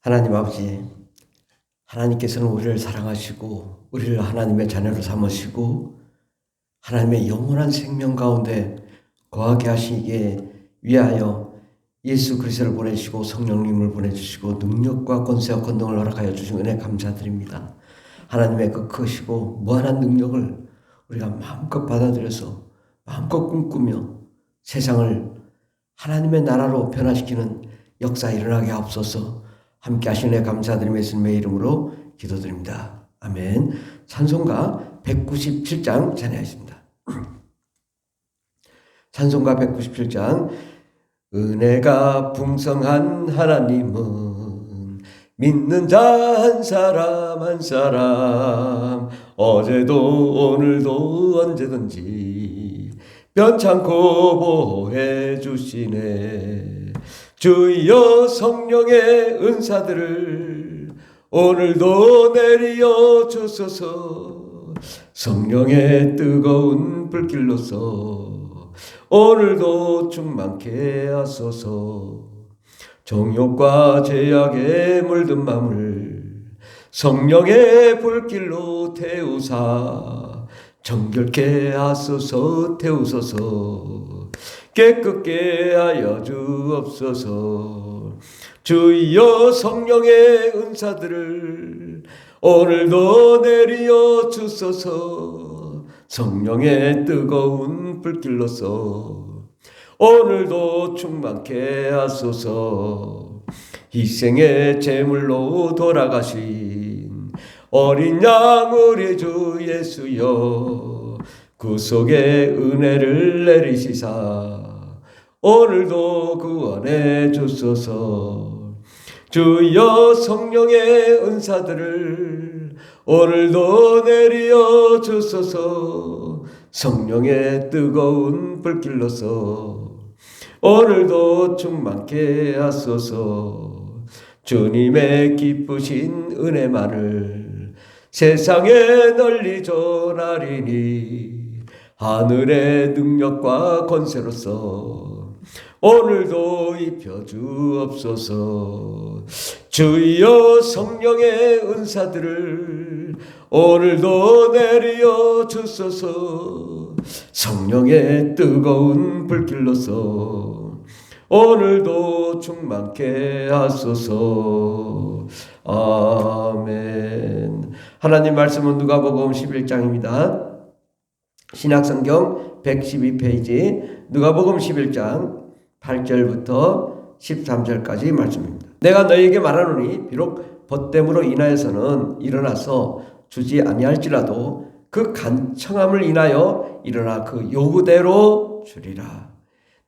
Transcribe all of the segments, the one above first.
하나님 아버지, 하나님께서는 우리를 사랑하시고 우리를 하나님의 자녀로 삼으시고 하나님의 영원한 생명 가운데 거하게 하시기에 위하여 예수 그리스도를 보내시고 성령님을 보내주시고 능력과 권세와 권능을 허락하여 주신 은혜 감사드립니다. 하나님의 그 크시고 무한한 능력을 우리가 마음껏 받아들여서 마음껏 꿈꾸며 세상을 하나님의 나라로 변화시키는 역사 일어나게 하옵소서. 함께 하신 애 감사드리며 예수님의 이름으로 기도드립니다. 아멘. 찬송가 197장 찬양하겠습니다. 찬송가 197장. 은혜가 풍성한 하나님은 믿는 자 한 사람 한 사람 어제도 오늘도 언제든지 변찮고 보호해 주시네. 주여 성령의 은사들을 오늘도 내리어 주소서. 성령의 뜨거운 불길로서 오늘도 충만케 하소서. 정욕과 죄악에 물든 맘을 성령의 불길로 태우사 정결케 하소서. 태우소서. 깨끗게 하여 주옵소서. 주여 성령의 은사들을 오늘도 내리어 주소서. 성령의 뜨거운 불길로서 오늘도 충만케 하소서. 희생의 제물로 돌아가신 어린 양 우리 주 예수여 구속의 은혜를 내리시사 오늘도 구원해 주소서. 주여 성령의 은사들을 오늘도 내리어 주소서. 성령의 뜨거운 불길로서 오늘도 충만케 하소서. 주님의 기쁘신 은혜만을 세상에 널리 전하리니 하늘의 능력과 권세로서 오늘도 입혀 주옵소서. 주여 성령의 은사들을 오늘도 내리어 주소서. 성령의 뜨거운 불길로서 오늘도 충만케 하소서. 아멘. 하나님 말씀은 누가복음 11장입니다. 신약성경 112페이지 누가복음 11장 8절부터 13절까지 말씀입니다. 내가 너희에게 말하노니 비록 벗됨으로 인하여서는 일어나서 주지 아니할지라도 그 간청함을 인하여 일어나 그 요구대로 주리라.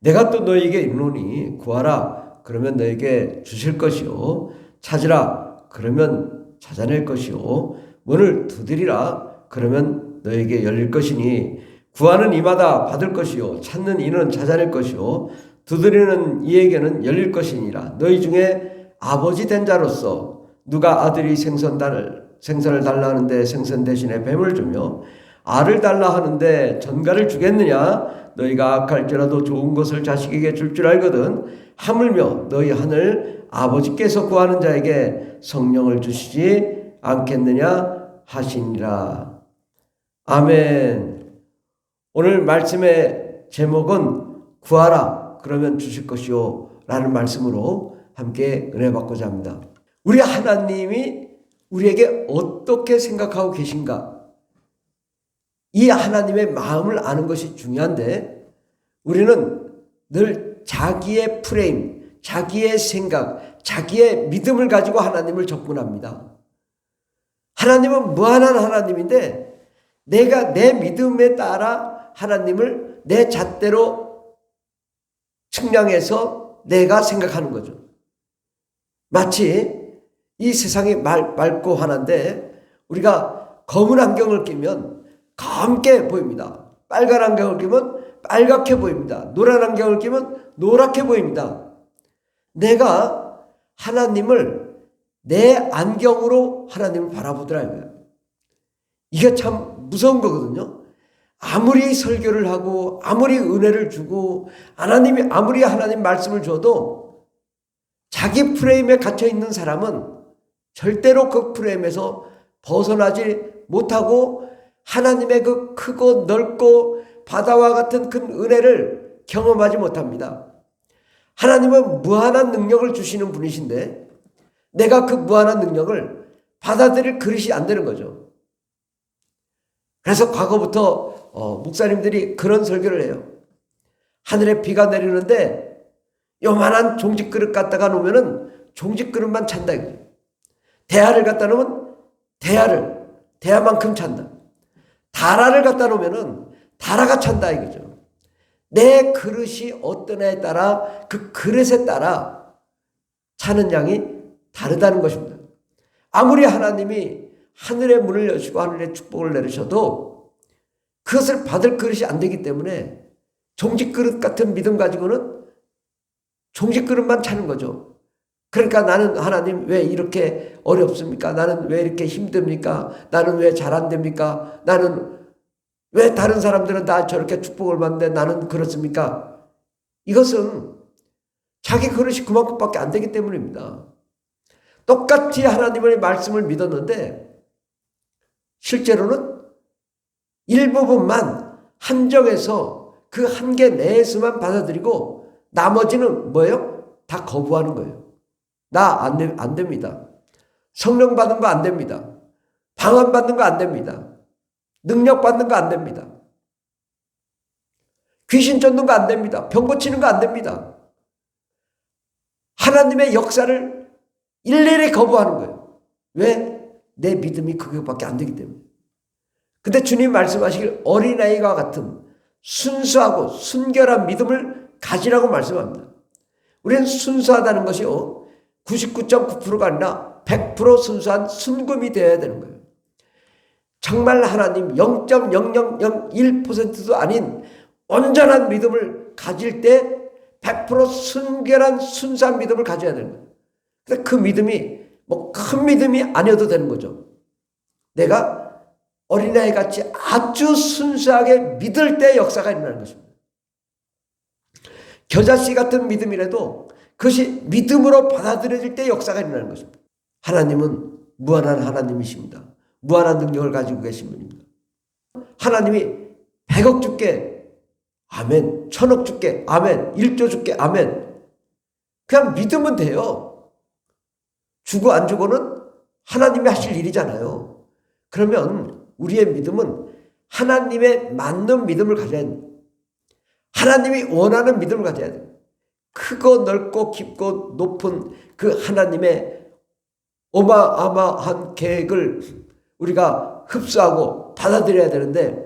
내가 또 너희에게 이르노니 구하라 그러면 너희에게 주실 것이요 찾으라 그러면 찾아낼 것이요 문을 두드리라 그러면 너희에게 열릴 것이니 구하는 이마다 받을 것이요 찾는 이는 찾아낼 것이요 두드리는 이에게는 열릴 것이니라. 너희 중에 아버지 된 자로서 누가 아들이 생선을 달라 하는데 생선 대신에 뱀을 주며 알을 달라 하는데 전갈을 주겠느냐. 너희가 악할지라도 좋은 것을 자식에게 줄 줄 알거든 하물며 너희 하늘 아버지께서 구하는 자에게 성령을 주시지 않겠느냐 하시니라. 아멘. 오늘 말씀의 제목은 구하라 그러면 주실 것이요 라는 말씀으로 함께 은혜 받고자 합니다. 우리 하나님이 우리에게 어떻게 생각하고 계신가? 이 하나님의 마음을 아는 것이 중요한데 우리는 늘 자기의 프레임, 자기의 생각, 자기의 믿음을 가지고 하나님을 접근합니다. 하나님은 무한한 하나님인데 내가 내 믿음에 따라 하나님을 내 잣대로 측량해서 내가 생각하는 거죠. 마치 이 세상이 맑고 환한데 우리가 검은 안경을 끼면 검게 보입니다. 빨간 안경을 끼면 빨갛게 보입니다. 노란 안경을 끼면 노랗게 보입니다. 내가 하나님을 내 안경으로 하나님을 바라보더라 이거예요. 이게 참 무서운 거거든요. 아무리 설교를 하고 아무리 은혜를 주고 하나님이 아무리 하나님 말씀을 줘도 자기 프레임에 갇혀 있는 사람은 절대로 그 프레임에서 벗어나지 못하고 하나님의 그 크고 넓고 바다와 같은 큰 은혜를 경험하지 못합니다. 하나님은 무한한 능력을 주시는 분이신데 내가 그 무한한 능력을 받아들일 그릇이 안 되는 거죠. 그래서 과거부터 목사님들이 그런 설교를 해요. 하늘에 비가 내리는데 요만한 종직 그릇 갖다가 놓으면은 종직 그릇만 찬다 이거죠. 대야를 갖다 놓으면 대야만큼 찬다. 다라를 갖다 놓으면은 다라가 찬다 이거죠. 내 그릇이 어떤 애에 따라 그 그릇에 따라 차는 양이 다르다는 것입니다. 아무리 하나님이 하늘의 문을 여시고 하늘의 축복을 내리셔도 그것을 받을 그릇이 안 되기 때문에 종직 그릇 같은 믿음 가지고는 종직 그릇만 차는 거죠. 그러니까 나는 하나님 왜 이렇게 어렵습니까? 나는 왜 이렇게 힘듭니까? 나는 왜 잘 안 됩니까? 나는 왜 다른 사람들은 다 저렇게 축복을 받는데 나는 그렇습니까? 이것은 자기 그릇이 그만큼밖에 안 되기 때문입니다. 똑같이 하나님의 말씀을 믿었는데 실제로는 일부분만 한정해서 그 한계 내에서만 받아들이고 나머지는 뭐예요? 다 거부하는 거예요. 나 안 됩니다. 성령 받는 거 안 됩니다. 방언 받는 거 안 됩니다. 능력 받는 거 안 됩니다. 귀신 쫓는 거 안 됩니다. 병 고치는 거 안 됩니다. 하나님의 역사를 일일이 거부하는 거예요. 왜? 내 믿음이 그것밖에 안 되기 때문에. 근데 주님 말씀하시길 어린아이와 같은 순수하고 순결한 믿음을 가지라고 말씀합니다. 우리는 순수하다는 것이요 99.9%가 아니라 100% 순수한 순금이 되어야 되는 거예요. 정말 하나님 0.0001%도 아닌 온전한 믿음을 가질 때 100% 순결한 순수한 믿음을 가져야 되는 거예요. 근데 그 믿음이 뭐 큰 믿음이 아니어도 되는 거죠. 내가 어린아이 같이 아주 순수하게 믿을 때 역사가 일어나는 것입니다. 겨자씨 같은 믿음이라도 그것이 믿음으로 받아들여질 때 역사가 일어나는 것입니다. 하나님은 무한한 하나님이십니다. 무한한 능력을 가지고 계신 분입니다. 하나님이 100억 줄게 아멘, 1000억 줄게 아멘, 1조 줄게 아멘. 그냥 믿으면 돼요. 주고 안 주고는 하나님이 하실 일이잖아요. 그러면 우리의 믿음은 하나님의 맞는 믿음을 가져야 됩니다. 하나님이 원하는 믿음을 가져야 돼요. 크고 넓고 깊고 높은 그 하나님의 어마어마한 계획을 우리가 흡수하고 받아들여야 되는데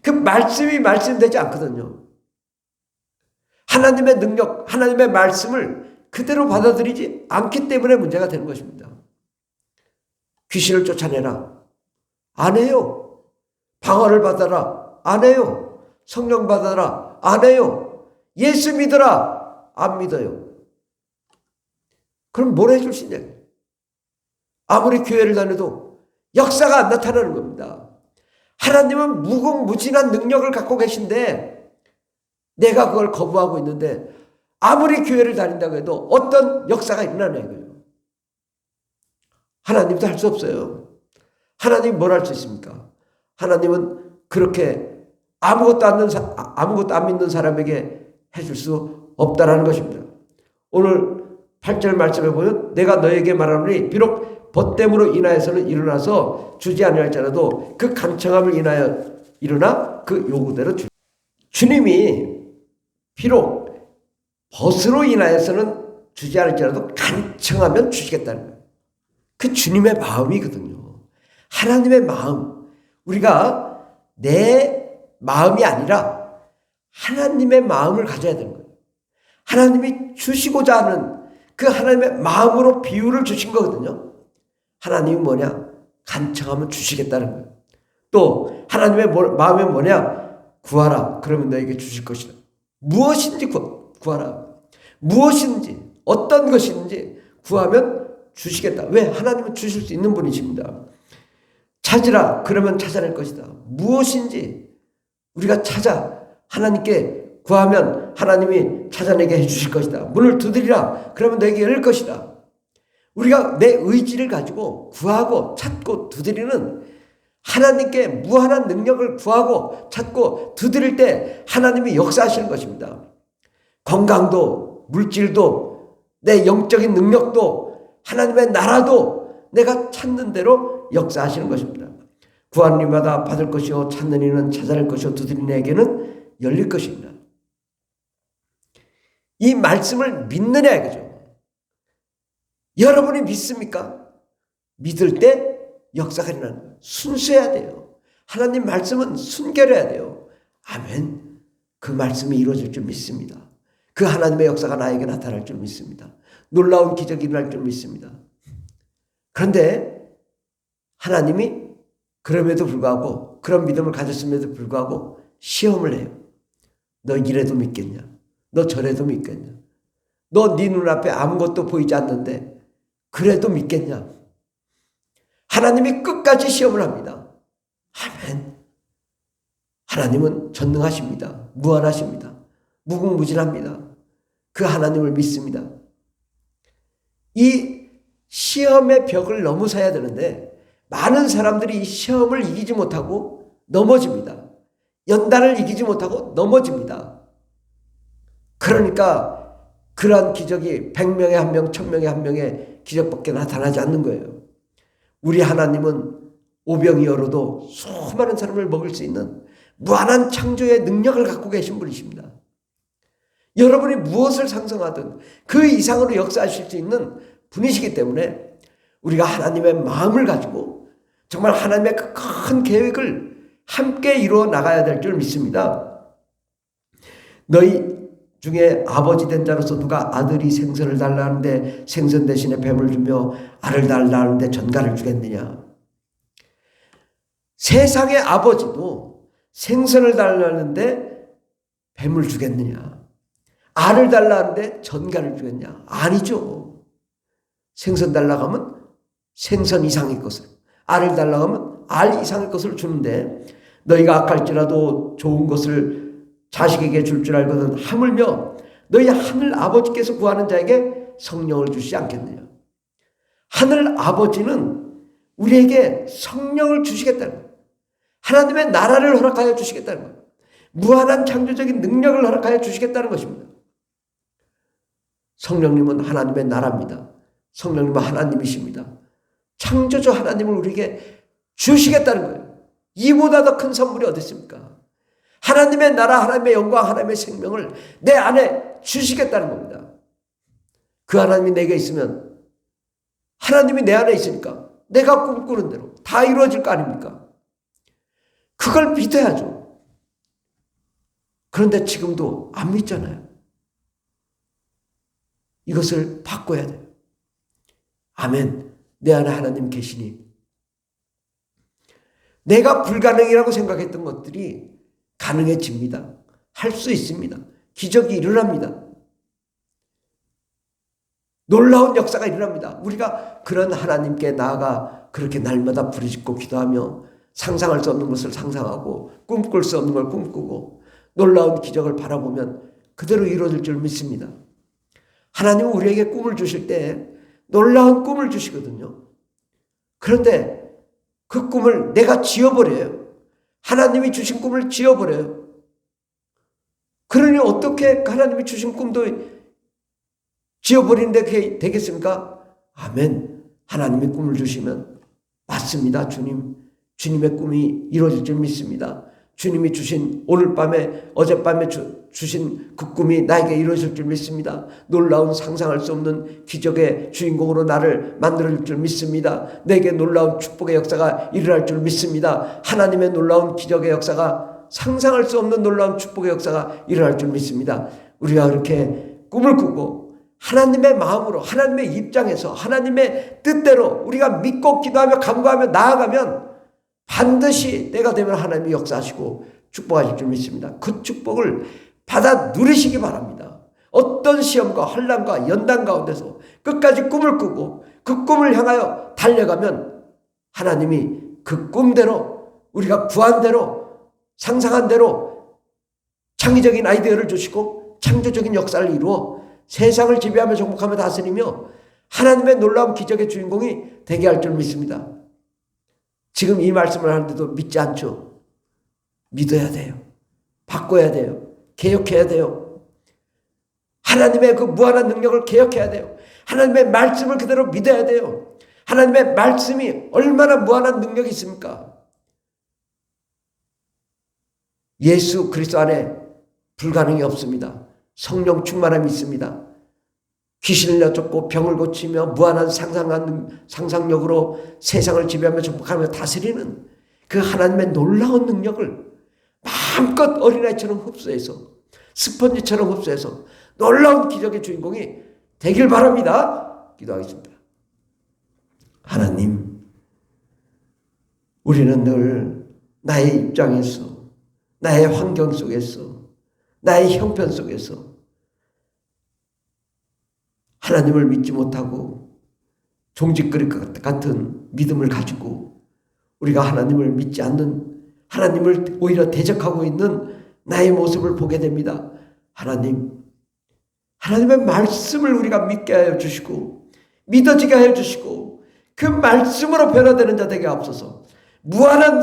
그 말씀이 말씀되지 않거든요. 하나님의 능력, 하나님의 말씀을 그대로 받아들이지 않기 때문에 문제가 되는 것입니다. 귀신을 쫓아내라. 안 해요. 방언을 받아라. 안 해요. 성령 받아라. 안 해요. 예수 믿어라. 안 믿어요. 그럼 뭘 해줄 수 있냐? 아무리 교회를 다녀도 역사가 안 나타나는 겁니다. 하나님은 무궁무진한 능력을 갖고 계신데 내가 그걸 거부하고 있는데 아무리 교회를 다닌다고 해도 어떤 역사가 일어나냐 이거예요. 하나님도 할 수 없어요. 하나님 뭘 할 수 있습니까? 하나님은 그렇게 아무것도 안 믿는 사람에게 해줄 수 없다라는 것입니다. 오늘 8절 말씀에 보면 내가 너에게 말하노니 비록 벗됨으로 인하여서는 일어나서 주지 아니할지라도 그 간청함을 인하여 일어나 그 요구대로 주님이 비록 벗으로 인하여서는 주지 않을지라도 간청하면 주시겠다는 거예요. 그 주님의 마음이거든요. 하나님의 마음. 우리가 내 마음이 아니라 하나님의 마음을 가져야 되는 거예요. 하나님이 주시고자 하는 그 하나님의 마음으로 비유를 주신 거거든요. 하나님이 뭐냐? 간청하면 주시겠다는 거예요. 또 하나님의 마음이 뭐냐? 구하라. 그러면 너에게 주실 것이다. 무엇인지 구하라. 무엇인지 어떤 것인지 구하면 주시겠다. 왜? 하나님은 주실 수 있는 분이십니다. 찾으라. 그러면 찾아낼 것이다. 무엇인지 우리가 찾아 하나님께 구하면 하나님이 찾아내게 해주실 것이다. 문을 두드리라. 그러면 너에게 열릴 것이다. 우리가 내 의지를 가지고 구하고 찾고 두드리는 하나님께 무한한 능력을 구하고 찾고 두드릴 때 하나님이 역사하시는 것입니다. 건강도 물질도 내 영적인 능력도 하나님의 나라도 내가 찾는 대로 역사하시는 것입니다. 구하는 이마다 받을 것이요 찾는 이는 찾아낼 것이요 두드리는 이에게는 열릴 것입니다. 이 말씀을 믿느냐 이거죠. 여러분이 믿습니까? 믿을 때 역사가 일어나는 거예요. 순수해야 돼요. 하나님 말씀은 순결해야 돼요. 아멘. 그 말씀이 이루어질 줄 믿습니다. 그 하나님의 역사가 나에게 나타날 줄 믿습니다. 놀라운 기적이 일어날 줄 믿습니다. 그런데 하나님이 그럼에도 불구하고 그런 믿음을 가졌음에도 불구하고 시험을 해요. 너 이래도 믿겠냐? 너 저래도 믿겠냐? 너 네 눈앞에 아무것도 보이지 않는데 그래도 믿겠냐? 하나님이 끝까지 시험을 합니다. 아멘. 하나님은 전능하십니다. 무한하십니다. 무궁무진합니다. 그 하나님을 믿습니다. 이 시험의 벽을 넘어서야 되는데 많은 사람들이 이 시험을 이기지 못하고 넘어집니다. 연단을 이기지 못하고 넘어집니다. 그러니까 그러한 기적이 100명에 1명, 1000명에 1명의 기적밖에 나타나지 않는 거예요. 우리 하나님은 오병이 얼어도 수많은 사람을 먹일 수 있는 무한한 창조의 능력을 갖고 계신 분이십니다. 여러분이 무엇을 상상하든 그 이상으로 역사하실 수 있는 분이시기 때문에 우리가 하나님의 마음을 가지고 정말 하나님의 그 큰 계획을 함께 이루어 나가야 될 줄 믿습니다. 너희 중에 아버지 된 자로서 누가 아들이 생선을 달라는데 생선 대신에 뱀을 주며 알을 달라는데 전갈을 주겠느냐. 세상의 아버지도 생선을 달라는데 뱀을 주겠느냐. 알을 달라는데 전갈을 주겠냐. 아니죠. 생선 달라고 하면 생선 이상의 것을, 알을 달라고 하면 알 이상의 것을 주는데 너희가 악할지라도 좋은 것을 자식에게 줄 줄 알거든 하물며 너희 하늘 아버지께서 구하는 자에게 성령을 주시지 않겠느냐. 하늘 아버지는 우리에게 성령을 주시겠다는 거예요. 하나님의 나라를 허락하여 주시겠다는 거예요. 무한한 창조적인 능력을 허락하여 주시겠다는 것입니다. 성령님은 하나님의 나라입니다. 성령님은 하나님이십니다. 창조주 하나님을 우리에게 주시겠다는 거예요. 이보다 더 큰 선물이 어디 있습니까? 하나님의 나라, 하나님의 영광, 하나님의 생명을 내 안에 주시겠다는 겁니다. 그 하나님이 내게 있으면 하나님이 내 안에 있으니까 내가 꿈꾸는 대로 다 이루어질 거 아닙니까? 그걸 믿어야죠. 그런데 지금도 안 믿잖아요. 이것을 바꿔야 돼요. 아멘. 내 안에 하나님 계시니 내가 불가능이라고 생각했던 것들이 가능해집니다. 할 수 있습니다. 기적이 일어납니다. 놀라운 역사가 일어납니다. 우리가 그런 하나님께 나아가 그렇게 날마다 부르짖고 기도하며 상상할 수 없는 것을 상상하고 꿈꿀 수 없는 걸 꿈꾸고 놀라운 기적을 바라보면 그대로 이루어질 줄 믿습니다. 하나님은 우리에게 꿈을 주실 때 놀라운 꿈을 주시거든요. 그런데 그 꿈을 내가 지어버려요. 하나님이 주신 꿈을 지어버려요. 그러니 어떻게 하나님이 주신 꿈도 지어버리는데 그게 되겠습니까? 아멘. 하나님이 꿈을 주시면 맞습니다. 주님의 꿈이 이루어질 줄 믿습니다. 주님이 주신 오늘 밤에 어젯밤에 주신 그 꿈이 나에게 이루어질 줄 믿습니다. 놀라운 상상할 수 없는 기적의 주인공으로 나를 만들어줄 줄 믿습니다. 내게 놀라운 축복의 역사가 일어날 줄 믿습니다. 하나님의 놀라운 기적의 역사가 상상할 수 없는 놀라운 축복의 역사가 일어날 줄 믿습니다. 우리가 그렇게 꿈을 꾸고 하나님의 마음으로 하나님의 입장에서 하나님의 뜻대로 우리가 믿고 기도하며 간구하며 나아가면 반드시 때가 되면 하나님이 역사하시고 축복하실 줄 믿습니다. 그 축복을 받아 누리시기 바랍니다. 어떤 시험과 환난과 연단 가운데서 끝까지 꿈을 꾸고 그 꿈을 향하여 달려가면 하나님이 그 꿈대로 우리가 구한 대로 상상한 대로 창의적인 아이디어를 주시고 창조적인 역사를 이루어 세상을 지배하며 정복하며 다스리며 하나님의 놀라운 기적의 주인공이 되게 할 줄 믿습니다. 지금 이 말씀을 하는데도 믿지 않죠? 믿어야 돼요. 바꿔야 돼요. 개혁해야 돼요. 하나님의 그 무한한 능력을 개혁해야 돼요. 하나님의 말씀을 그대로 믿어야 돼요. 하나님의 말씀이 얼마나 무한한 능력이 있습니까? 예수 그리스도 안에 불가능이 없습니다. 성령 충만함이 있습니다. 귀신을 내쫓고 병을 고치며 무한한 상상력으로 세상을 지배하며 정복하며 다스리는 그 하나님의 놀라운 능력을 마음껏 어린아이처럼 흡수해서 스펀지처럼 흡수해서 놀라운 기적의 주인공이 되길 바랍니다. 기도하겠습니다. 하나님, 우리는 늘 나의 입장에서, 나의 환경 속에서, 나의 형편 속에서 하나님을 믿지 못하고 종짓그릇 같은 믿음을 가지고 우리가 하나님을 믿지 않는, 하나님을 오히려 대적하고 있는 나의 모습을 보게 됩니다. 하나님, 하나님의 말씀을 우리가 믿게 하여 주시고 믿어지게 하여 주시고 그 말씀으로 변화되는 자 되게 하옵소서. 무한한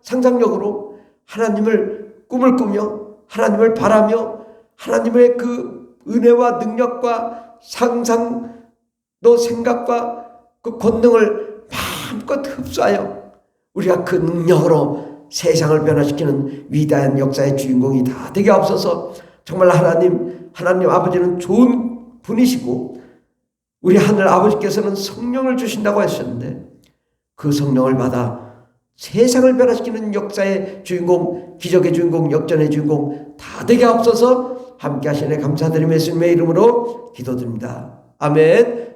상상력으로 하나님을 꿈을 꾸며 하나님을 바라며 하나님의 그 은혜와 능력과 상상도 생각과 그 권능을 마음껏 흡수하여 우리가 그 능력으로 세상을 변화시키는 위대한 역사의 주인공이 다 되게 하옵소서. 정말 하나님 아버지는 좋은 분이시고 우리 하늘 아버지께서는 성령을 주신다고 하셨는데 그 성령을 받아 세상을 변화시키는 역사의 주인공, 기적의 주인공, 역전의 주인공 다 되게 하옵소서. 함께 하시네 감사드리며 예수님의 이름으로 기도드립니다. 아멘.